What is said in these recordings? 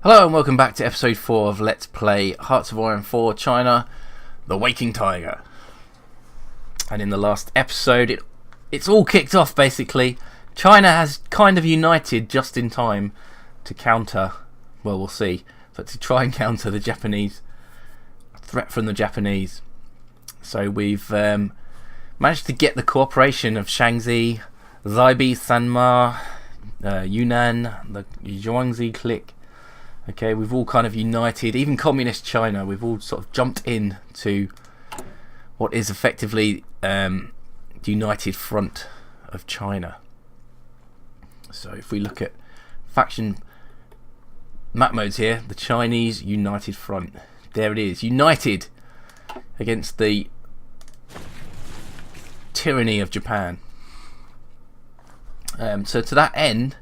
Hello and welcome back to episode 4 of Let's Play Hearts of Iron 4 China, The Waking Tiger. And in the last episode, it's all kicked off basically. China has kind of united just in time to counter, well we'll see, but to try and counter the Japanese threat from the Japanese. So we've managed to get the cooperation of Shaanxi, Zaibi, Sanma, Yunnan, the Zhuangzi clique. Okay, we've all kind of united, even communist China, we've all sort of jumped in to what is effectively the united front of China. So if we look at faction map modes here, the Chinese United Front, there it is, united against the tyranny of Japan. So to that end,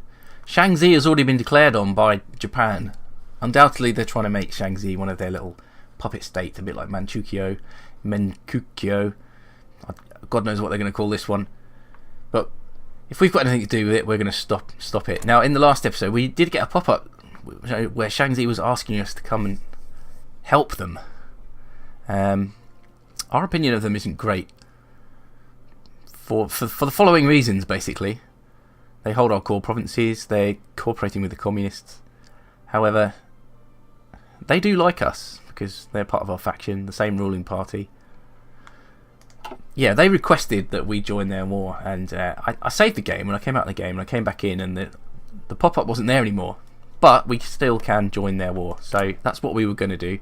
Shaanxi has already been declared on by Japan. Undoubtedly they're trying to make Shaanxi one of their little puppet states, a bit like Manchukuo, God knows what they're going to call this one. But if we've got anything to do with it, we're going to stop it. Now in the last episode we did get a pop-up where Shaanxi was asking us to come and help them. Our opinion of them isn't great for the following reasons basically. They hold our core provinces, they're cooperating with the communists. However, they do like us because they're part of our faction, the same ruling party. Yeah, they requested that we join their war, and I saved the game when I came out of the game, and I came back in, and the pop-up wasn't there anymore. But we still can join their war, so that's what we were going to do.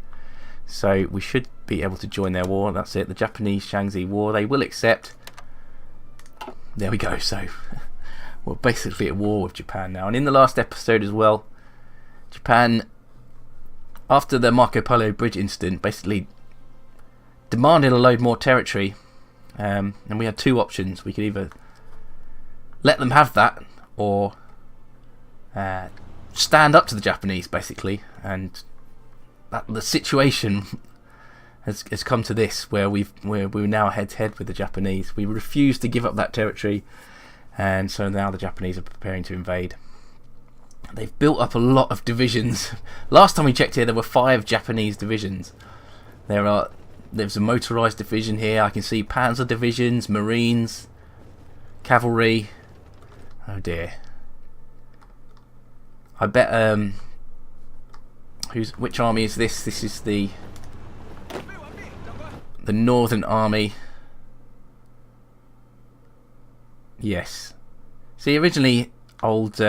So we should be able to join their war. That's it, the Japanese-Shaanxi war. They will accept. There we go. So we're basically at war with Japan now. And in the last episode as well, Japan, after the Marco Polo Bridge incident, basically demanded a load more territory, and we had two options. We could either let them have that or stand up to the Japanese basically, and the situation has come to this where we're now head to head with the Japanese. We refused to give up that territory, and so now the Japanese are preparing to invade. They've built up a lot of divisions. Last time we checked here, there were 5 Japanese divisions. There's a motorised division here. I can see panzer divisions, marines, cavalry. Oh dear. I bet which army is this? This is the Northern Army. Yes. See, originally old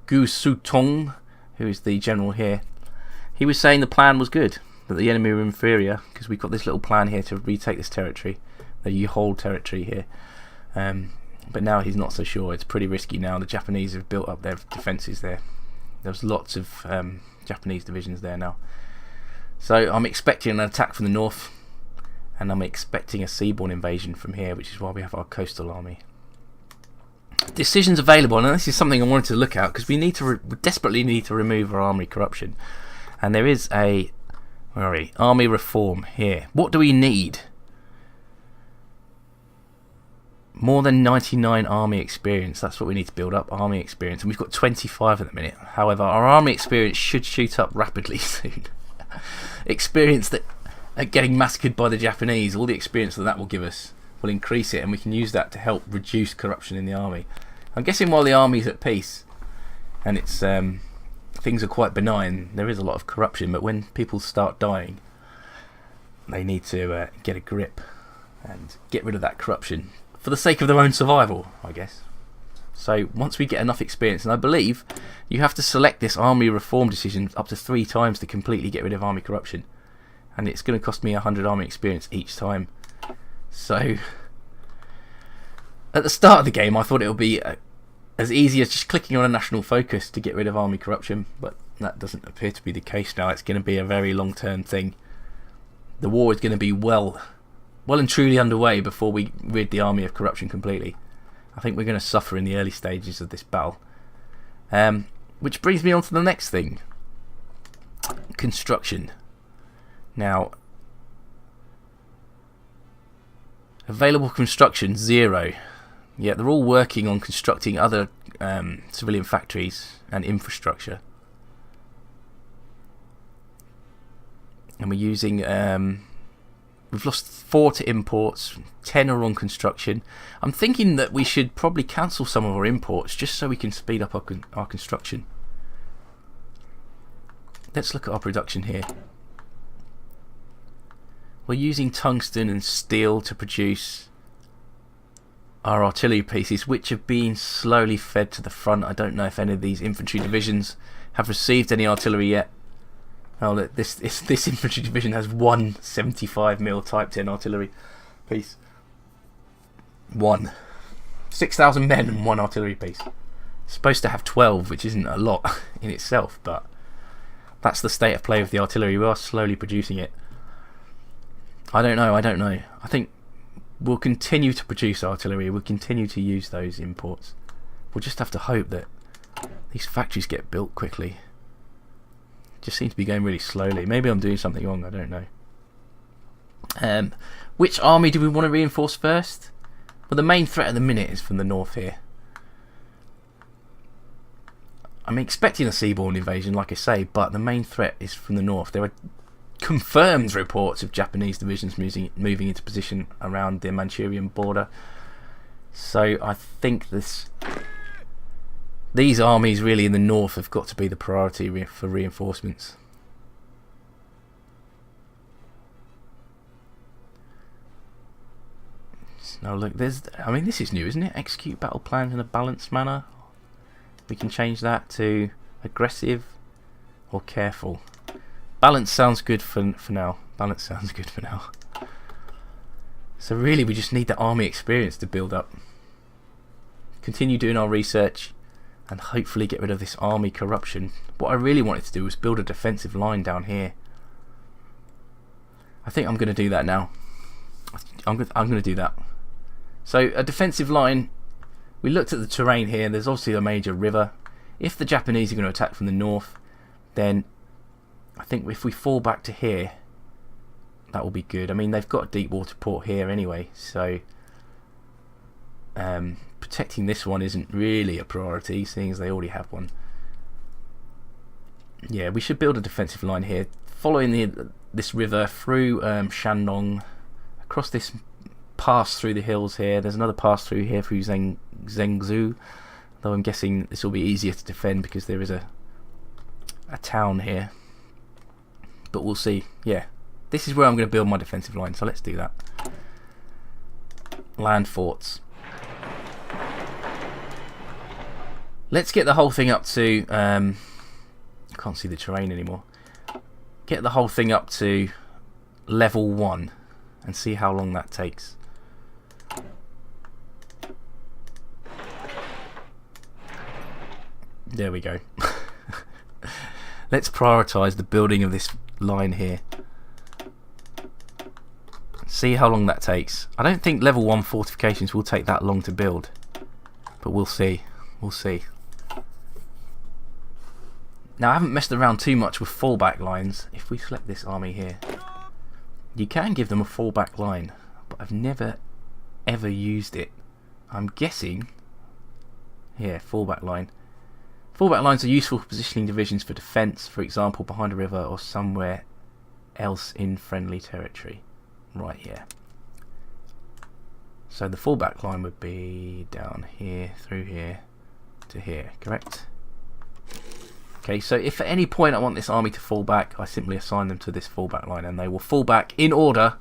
Gu Sutong, who is the general here, he was saying the plan was good, that the enemy were inferior, because we've got this little plan here to retake this territory, the Yuhol territory here. But now he's not so sure. It's pretty risky now. The Japanese have built up their defences there. There's lots of Japanese divisions there now. So I'm expecting an attack from the north, and I'm expecting a seaborne invasion from here, which is why we have our coastal army. Decisions available, and this is something I wanted to look at because we desperately need to remove our army corruption. And there is a army reform here. What do we need? More than 99 army experience. That's what we need to build up, army experience, and we've got 25 at the minute. However, our army experience should shoot up rapidly soon. Experience that getting massacred by the Japanese, all the experience that will give us will increase it, and we can use that to help reduce corruption in the army. I'm guessing while the army's at peace and it's things are quite benign, there is a lot of corruption, but when people start dying, they need to get a grip and get rid of that corruption for the sake of their own survival, I guess. So once we get enough experience, and I believe you have to select this army reform decision up to 3 times to completely get rid of army corruption, and it's going to cost me 100 army experience each time. So at the start of the game I thought it would be as easy as just clicking on a national focus to get rid of army corruption, but that doesn't appear to be the case now. It's going to be a very long term thing. The war is going to be well and truly underway before we rid the army of corruption completely. I think we're going to suffer in the early stages of this battle. Which brings me on to the next thing. Construction. Now, available construction 0. Yeah, they're all working on constructing other civilian factories and infrastructure. And we're using... we've lost 4 to imports, 10 are on construction. I'm thinking that we should probably cancel some of our imports just so we can speed up our construction. Let's look at our production here. We're using tungsten and steel to produce our artillery pieces, which have been slowly fed to the front. I don't know if any of these infantry divisions have received any artillery yet. Oh, look, this infantry division has one 75mm Type 10 artillery piece. One. 6,000 men and one artillery piece. It's supposed to have 12, which isn't a lot in itself, but that's the state of play of the artillery. We are slowly producing it. I don't know. I think we'll continue to produce artillery. We'll continue to use those imports. We'll just have to hope that these factories get built quickly. Just seem to be going really slowly. Maybe I'm doing something wrong, I don't know. Which army do we want to reinforce first? Well, the main threat at the minute is from the north here. I'm expecting a seaborne invasion, like I say, but the main threat is from the north. There are confirmed reports of Japanese divisions moving into position around the Manchurian border. So I think these armies really in the north have got to be the priority for reinforcements. Now look, I mean, this is new, isn't it? Execute battle plans in a balanced manner. We can change that to aggressive or careful. Balance sounds good for now. Balance sounds good for now. So really we just need the army experience to build up. Continue doing our research and hopefully get rid of this army corruption. What I really wanted to do was build a defensive line down here. I think I'm going to do that now. I'm going to do that. So a defensive line, we looked at the terrain here. There's obviously a major river. If the Japanese are going to attack from the north, then I think if we fall back to here, that will be good. I mean, they've got a deep water port here anyway, so protecting this one isn't really a priority, seeing as they already have one. Yeah, we should build a defensive line here, following this river through Shandong, across this pass through the hills here. There's another pass through here through Zhengzhou, though I'm guessing this will be easier to defend because there is a town here. But we'll see. Yeah, this is where I'm going to build my defensive line, so let's do that. Land forts. Let's get the whole thing up to I can't see the terrain anymore. Get the whole thing up to level 1 and see how long that takes. There we go. Let's prioritise the building of this line here. See how long that takes. I don't think level 1 fortifications will take that long to build, but we'll see. We'll see. Now I haven't messed around too much with fallback lines. If we select this army here, you can give them a fallback line, but I've never ever used it. I'm guessing here, fallback line. Fallback lines are useful for positioning divisions for defence, for example behind a river or somewhere else in friendly territory. Right here. So the fallback line would be down here, through here to here, correct? Okay, so if at any point I want this army to fall back, I simply assign them to this fallback line and they will fall back in order,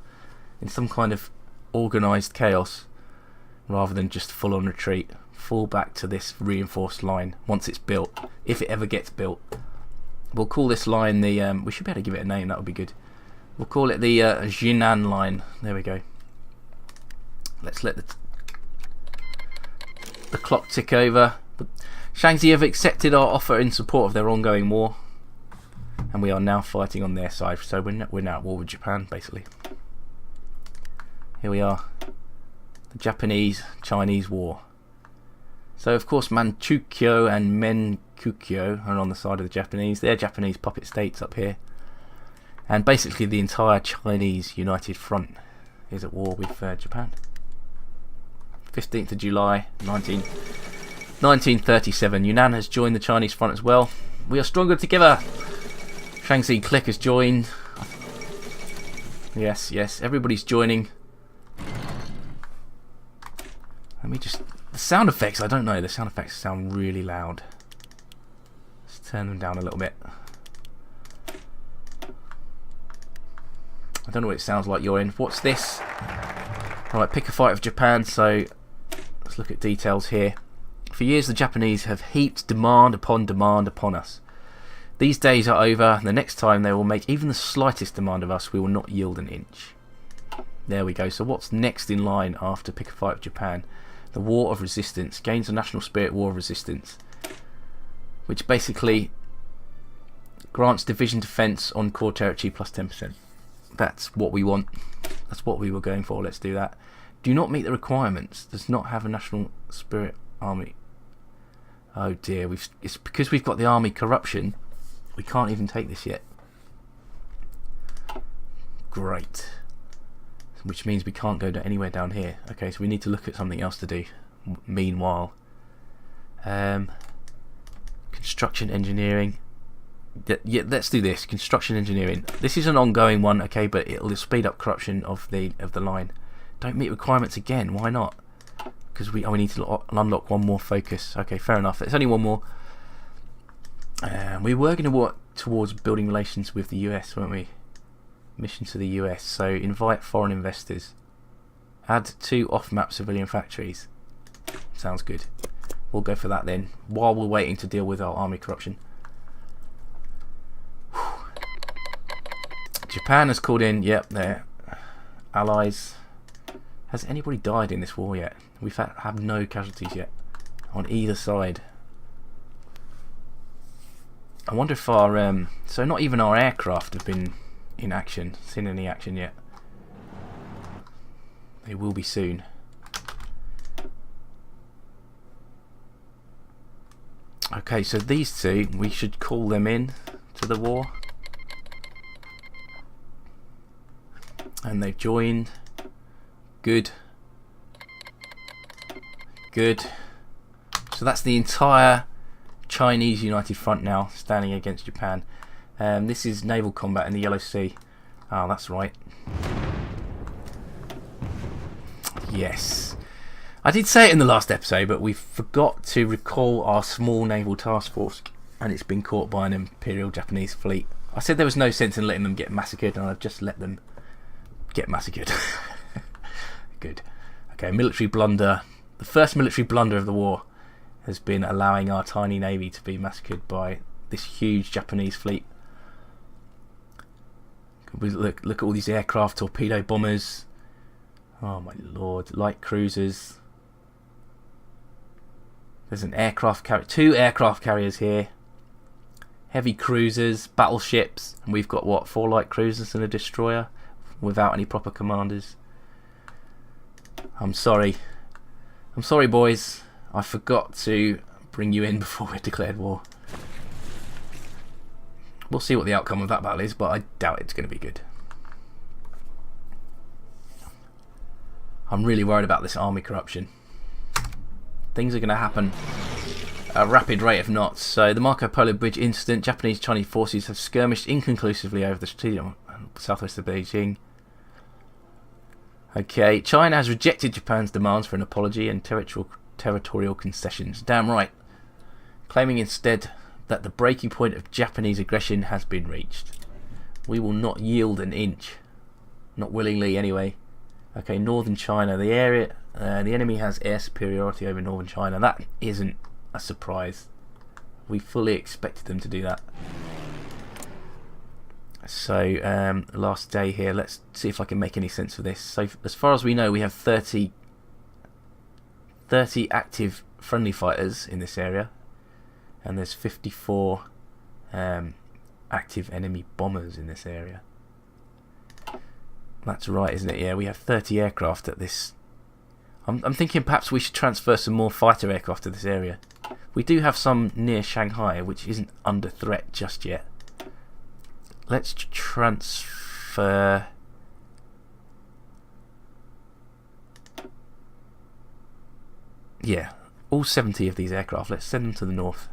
in some kind of organised chaos, rather than just full on retreat. Fall back to this reinforced line once it's built, if it ever gets built. We'll call this line the, we should be able to give it a name, that would be good. We'll call it the Jinan line. There we go. Let's let the clock tick over. Shaanxi have accepted our offer in support of their ongoing war, and we are now fighting on their side. So we're now at war with Japan, basically. Here we are, the Japanese-Chinese war. So of course Manchukuo and Menkukuo are on the side of the Japanese. They're Japanese puppet states up here, and basically the entire Chinese United Front is at war with Japan. 15th of July 1937. Yunnan has joined the Chinese front as well. We are stronger together. Shaanxi Click has joined. Yes, yes, everybody's joining. Let me just... The sound effects, I don't know. The sound effects sound really loud. Let's turn them down a little bit. I don't know what it sounds like you're in. What's this? Alright, pick a fight of Japan. So, let's look at details here. For years, the Japanese have heaped demand upon us. These days are over, and the next time they will make even the slightest demand of us, we will not yield an inch. There we go. So what's next in line after pick a fight of Japan? The War of Resistance. Gains a national spirit war of resistance. Which basically grants division defence on core territory plus 10%. That's what we want. That's what we were going for. Let's do that. Do not meet the requirements. Does not have a national spirit army. Oh dear. It's because we've got the army corruption. We can't even take this yet. Great. Which means we can't go anywhere down here. Okay, so we need to look at something else to do. Meanwhile, construction engineering. Yeah, let's do this. Construction engineering. This is an ongoing one, okay, but it'll speed up corruption of the line. Don't meet requirements again. Why not? Because we need to unlock one more focus. Okay, fair enough. It's only one more. We were going to work towards building relations with the US, weren't we? Mission to the US. So invite foreign investors. Add 2 off-map civilian factories. Sounds good. We'll go for that then, while we're waiting to deal with our army corruption. Whew. Japan has called in, yep, their allies. Has anybody died in this war yet? We've had no casualties yet on either side. I wonder if our so not even our aircraft have been in action, seen any action yet. They will be soon. Okay, so these two, we should call them in to the war. And they've joined. Good. Good. So that's the entire Chinese United Front now standing against Japan. This is naval combat in the Yellow Sea. Oh, that's right. Yes. I did say it in the last episode, but we forgot to recall our small naval task force, and it's been caught by an Imperial Japanese fleet. I said there was no sense in letting them get massacred, and I've just let them get massacred. Good. Okay, military blunder. The first military blunder of the war has been allowing our tiny navy to be massacred by this huge Japanese fleet. Look at all these aircraft, torpedo bombers. Oh my lord, light cruisers. There's an aircraft carrier, 2 aircraft carriers here. Heavy cruisers, battleships, and we've got what, 4 light cruisers and a destroyer without any proper commanders. I'm sorry. I'm sorry, boys. I forgot to bring you in before we declared war. We'll see what the outcome of that battle is, but I doubt it's going to be good. I'm really worried about this army corruption. Things are going to happen at a rapid rate if not. So the Marco Polo Bridge incident. Japanese-Chinese forces have skirmished inconclusively over the strategic southwest of Beijing. Okay, China has rejected Japan's demands for an apology and territorial concessions. Damn right. Claiming instead that the breaking point of Japanese aggression has been reached. We will not yield an inch. Not willingly, anyway. Okay, northern China. The enemy has air superiority over northern China. That isn't a surprise. We fully expected them to do that. So, last day here. Let's see if I can make any sense of this. So, as far as we know, we have 30 active friendly fighters in this area. And there's 54 active enemy bombers in this area. That's right, isn't it? Yeah, we have 30 aircraft at this. I'm thinking perhaps we should transfer some more fighter aircraft to this area. We do have some near Shanghai, which isn't under threat just yet. Let's transfer. Yeah, all 70 of these aircraft. Let's send them to the north.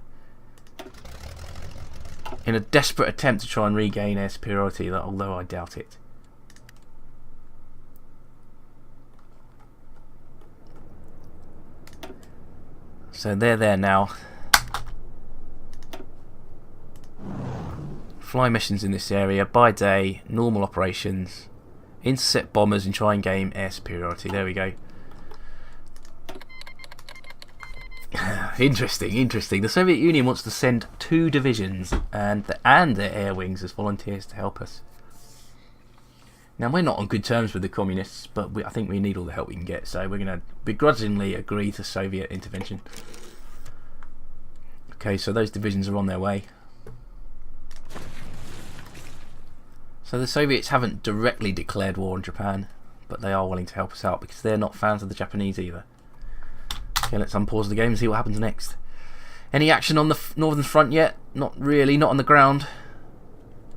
In a desperate attempt to try and regain air superiority, although I doubt it. So they're there now. Fly missions in this area by day, normal operations, intercept bombers and try and gain air superiority. There we go. Interesting. The Soviet Union wants to send 2 divisions and their air wings as volunteers to help us. Now, we're not on good terms with the communists, but I think we need all the help we can get, so we're going to begrudgingly agree to Soviet intervention. Okay, so those divisions are on their way. So the Soviets haven't directly declared war on Japan, but they are willing to help us out because they're not fans of the Japanese either. Okay, let's unpause the game and see what happens next. Any action on the northern front yet? Not really, not on the ground.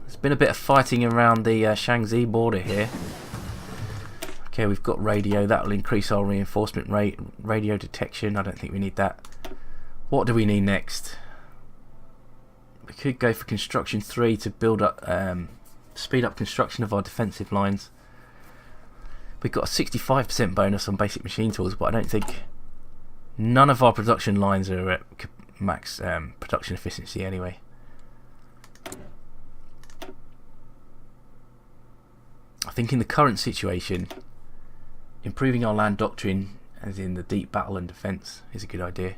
There's been a bit of fighting around the Shaanxi border here. Okay, we've got radio. That will increase our reinforcement rate. Radio detection, I don't think we need that. What do we need next? We could go for construction 3 to build up, speed up construction of our defensive lines. We've got a 65% bonus on basic machine tools, but I don't think none of our production lines are at max production efficiency anyway. I think in the current situation, improving our land doctrine, as in the deep battle and defence, is a good idea.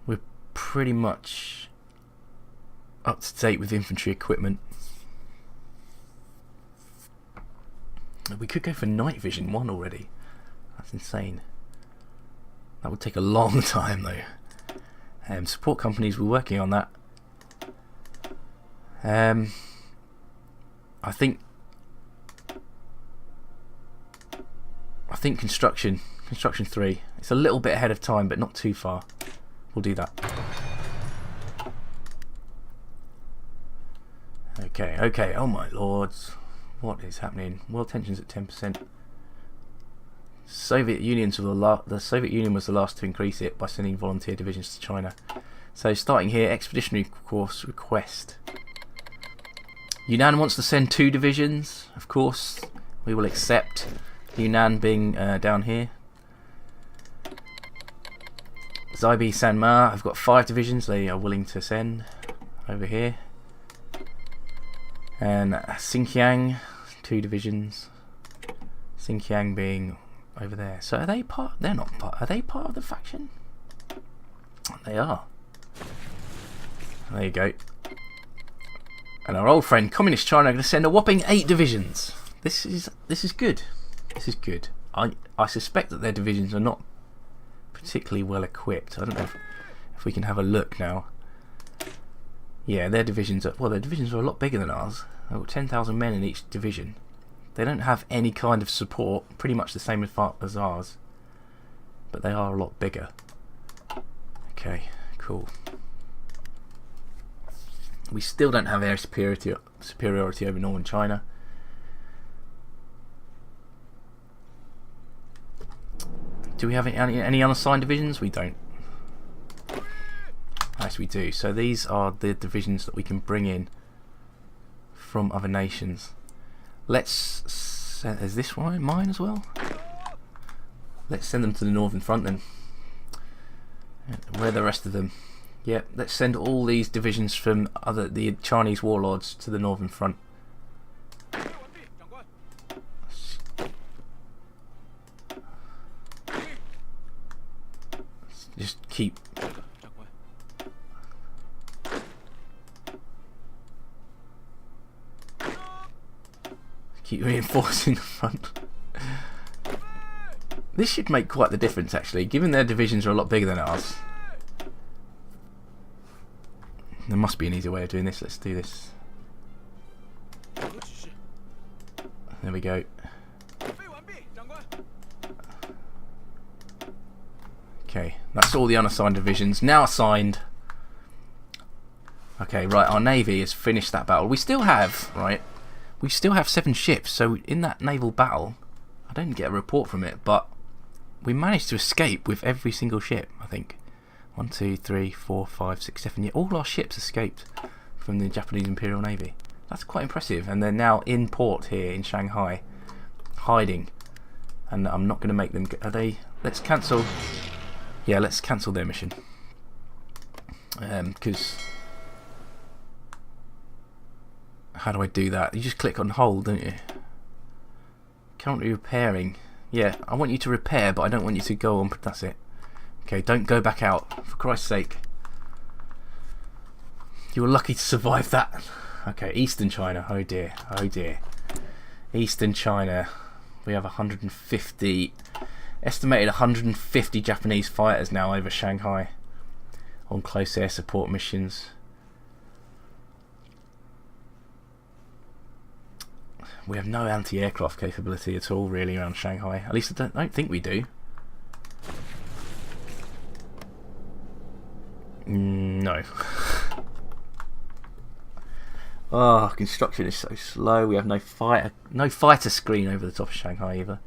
We're pretty much up to date with infantry equipment. We could go for night vision 1 already. That's insane. That would take a long time though. Support companies were working on that. I think construction 3. It's a little bit ahead of time, but not too far. We'll do that. Okay. Oh my lords, what is happening? World tensions at 10%. The Soviet Union was the last to increase it by sending volunteer divisions to China. So starting here, expeditionary course request. Yunnan wants to send 2 divisions. Of course, we will accept. Yunnan being down here. Zaibi Sanma have got 5 divisions they are willing to send over here. And Xinjiang, 2 divisions. Xinjiang being over there. So are they part? They're not part. Are they part of the faction? They are. There you go. And our old friend Communist China are going to send a whopping 8 divisions. This is good. This is good. I suspect that their divisions are not particularly well equipped. I don't know if we can have a look now. Yeah, their divisions are a lot bigger than ours. They've got 10,000 men in each division. They don't have any kind of support, pretty much the same as ours, but they are a lot bigger. Okay, cool. We still don't have air superiority over northern China. Do we have any unassigned divisions? We don't. Yes, we do. So these are the divisions that we can bring in from other nations. Let's send, is this one mine as well? Let's send them to the northern front then. Where are the rest of them? Yeah, let's send all these divisions from the Chinese warlords to the northern front. Just keep reinforcing the front. This should make quite the difference actually, given their divisions are a lot bigger than ours. There must be an easier way of doing this. Let's do this. There we go. Okay, that's all the unassigned divisions. Now assigned. Okay, right, our navy has finished that battle. We still have 7 ships, so in that naval battle, I didn't get a report from it, but we managed to escape with every single ship, I think. 1, 2, 3, 4, 5, 6, 7. Yeah, all our ships escaped from the Japanese Imperial Navy. That's quite impressive, and they're now in port here in Shanghai, hiding. And I'm not going to make them. Are they? Let's cancel. Yeah, let's cancel their mission. Because how do I do that? You just click on hold, don't you? Currently repairing. Yeah, I want you to repair, but I don't want you to go on. That's it. Okay, don't go back out, for Christ's sake. You were lucky to survive that. Okay, Eastern China. Oh dear, oh dear. Eastern China. We have 150, estimated 150 Japanese fighters now over Shanghai on close air support missions. We have no anti-aircraft capability at all really around Shanghai. At least I don't think we do. No. Oh, construction is so slow. We have no fighter screen over the top of Shanghai either.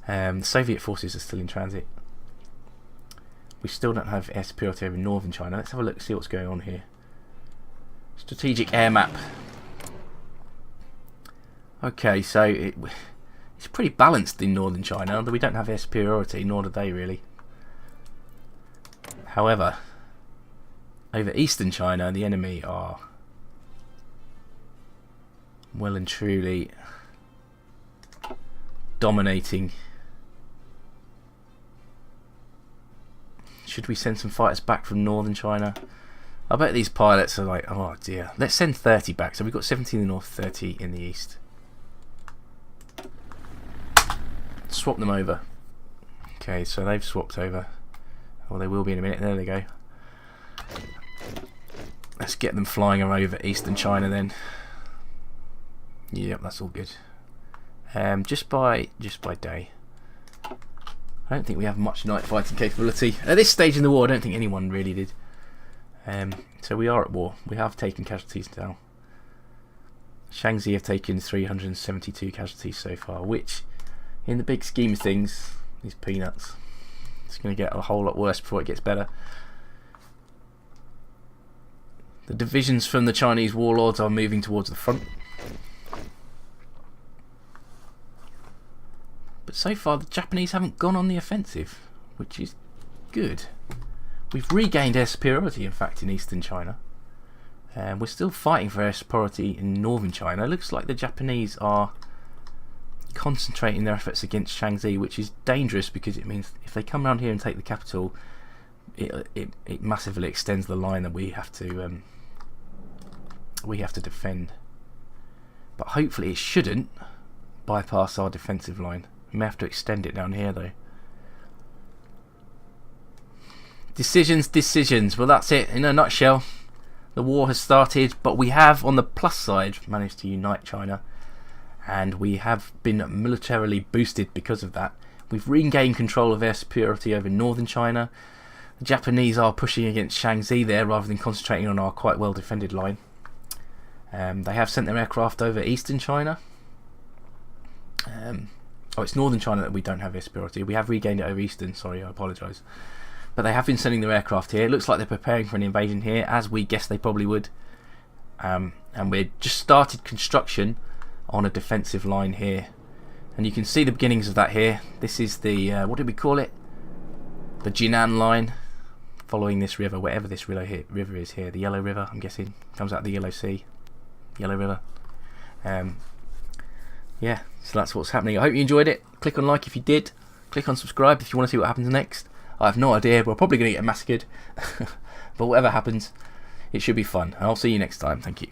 The Soviet forces are still in transit. We still don't have air superiority over northern China. Let's have a look, see what's going on here. Strategic air map. Okay, so it's pretty balanced in northern China, although we don't have air superiority, nor do they really. However, over eastern China, the enemy are well and truly dominating. Should we send some fighters back from northern China? I bet these pilots are like, oh dear. Let's send 30 back. So we've got 17 in the north, 30 in the east. Swap them over. Okay, so they've swapped over. Well, they will be in a minute. There they go. Let's get them flying over eastern China then. Yep, that's all good. Just by day. I don't think we have much night fighting capability at this stage in the war. I don't think anyone really did. So we are at war. We have taken casualties now. Shaanxi have taken 372 casualties so far, which, in the big scheme of things, is peanuts. It's going to get a whole lot worse before it gets better. The divisions from the Chinese warlords are moving towards the front. But so far the Japanese haven't gone on the offensive, which is good. We've regained air superiority, in fact, in eastern China. We're still fighting for air superiority in northern China. It looks like the Japanese are concentrating their efforts against Shaanxi, which is dangerous because it means if they come around here and take the capital, it massively extends the line that we have to defend. But hopefully it shouldn't bypass our defensive line. We may have to extend it down here though. Decisions. Well, that's it in a nutshell. The war has started, but we have, on the plus side, managed to unite China, and we have been militarily boosted because of that. We've regained control of air superiority over northern China. The Japanese are pushing against Shaanxi there rather than concentrating on our quite well defended line. They have sent their aircraft over eastern China. Oh, it's northern China that we don't have air superiority. We have regained it over eastern, sorry, I apologise. But they have been sending their aircraft here. It looks like they're preparing for an invasion here, as we guessed they probably would. And we've just started construction on a defensive line here. And you can see the beginnings of that here. This is the, what did we call it? The Jinan line, following this river, wherever this river is here. The Yellow River, I'm guessing. Comes out of the Yellow Sea. Yellow River. Yeah, so that's what's happening. I hope you enjoyed it. Click on like if you did. Click on subscribe if you want to see what happens next. I have no idea. We're probably going to get massacred. But whatever happens, it should be fun. And I'll see you next time. Thank you.